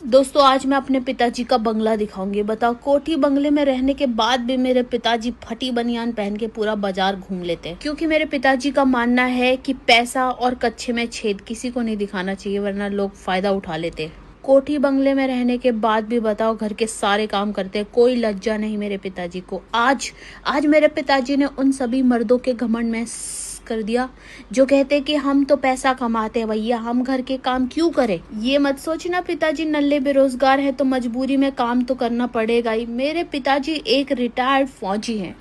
दोस्तों आज मैं अपने पिताजी का बंगला दिखाऊंगी। बताओ, कोठी बंगले में रहने के बाद भी मेरे पिताजी फटी बनियान पहन के पूरा बाजार घूम लेते हैं, क्योंकि मेरे पिताजी का मानना है कि पैसा और कच्छे में छेद किसी को नहीं दिखाना चाहिए, वरना लोग फायदा उठा लेते हैं। कोठी बंगले में रहने के बाद भी बताओ घर के सारे काम करते हैं, कोई लज्जा नहीं मेरे पिताजी को। आज मेरे पिताजी ने उन सभी मर्दों के घमंड में कर दिया जो कहते कि हम तो पैसा कमाते हैं भैया, हम घर के काम क्यों करें। ये मत सोचना पिताजी नल्ले बेरोजगार है तो मजबूरी में काम तो करना पड़ेगा ही। मेरे पिताजी एक रिटायर्ड फौजी हैं।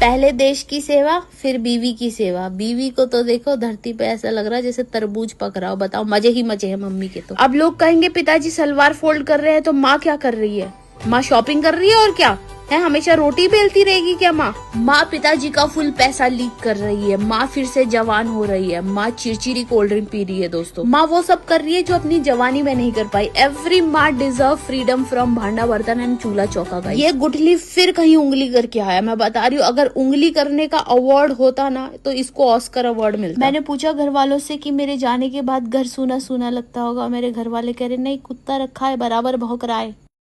पहले देश की सेवा, फिर बीवी की सेवा। बीवी को तो देखो धरती पे ऐसा लग रहा है जैसे तरबूज पक रहा हो। बताओ, मजे ही मजे है मम्मी के तो। अब लोग कहेंगे पिताजी सलवार फोल्ड कर रहे हैं तो माँ क्या कर रही है? माँ शॉपिंग कर रही है और क्या है, हमेशा रोटी बेलती रहेगी क्या माँ पिताजी का फुल पैसा लीक कर रही है। माँ फिर से जवान हो रही है। माँ चिरचिरी कोल्ड ड्रिंक पी रही है। दोस्तों, माँ वो सब कर रही है जो अपनी जवानी में नहीं कर पाई। एवरी माँ डिजर्व फ्रीडम फ्रॉम भांडा बर्तन एंड चूल्हा चौका का। ये गुठली फिर कहीं उंगली करके आया। मैं बता रही हूँ, अगर उंगली करने का अवार्ड होता ना तो इसको ऑस्कर अवार्ड मिलता। मैंने पूछा घर वालों से कि मेरे जाने के बाद घर सूना सूना लगता होगा। मेरे घर वाले कह रहे नहीं, कुत्ता रखा है, बराबर भौंक रहा है।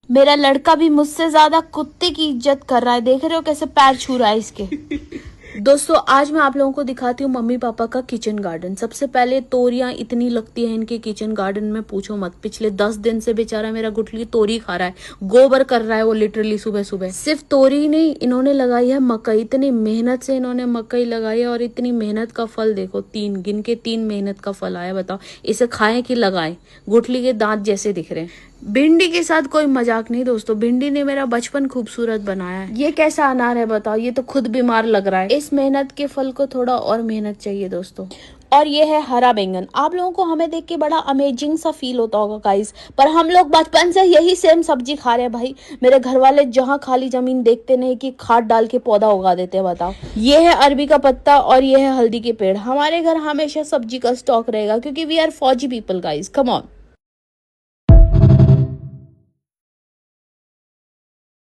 मेरा लड़का भी मुझसे ज्यादा कुत्ते की इज्जत कर रहा है। देख रहे हो कैसे पैर छू रहा है इसके। दोस्तों, आज मैं आप लोगों को दिखाती हूँ मम्मी पापा का किचन गार्डन। सबसे पहले तोरियां इतनी लगती है इनके किचन गार्डन में, पूछो मत। पिछले 10 दिन से बेचारा मेरा गुठली तोरी खा रहा है, गोबर कर रहा है वो लिटरली सुबह सुबह। सिर्फ तोरी ही नहीं, इन्होंने लगाई है मकई। इतनी मेहनत से इन्होंने मकई लगाई है और इतनी मेहनत का फल देखो, 3 मेहनत का फल आया। बताओ, इसे खाएं कि लगाएं? गुठली के दांत जैसे दिख रहे हैं। भिंडी के साथ कोई मजाक नहीं दोस्तों, भिंडी ने मेरा बचपन खूबसूरत बनाया है। ये कैसा अनार है बताओ, ये तो खुद बीमार लग रहा है। इस मेहनत के फल को थोड़ा और मेहनत चाहिए दोस्तों। और ये है हरा बैंगन। आप लोगों को हमें देख के बड़ा अमेजिंग सा फील होता होगा गाइस, पर हम लोग बचपन से यही सेम सब्जी खा रहे हैं भाई। मेरे घर वाले जहाँ खाली जमीन देखते नहीं कि खाद डाल के पौधा उगा देते हैं। बताओ, ये है अरबी का पत्ता और ये है हल्दी के पेड़। हमारे घर हमेशा सब्जी का स्टॉक रहेगा क्योंकि वी आर फौजी पीपल गाइस, कम ऑन।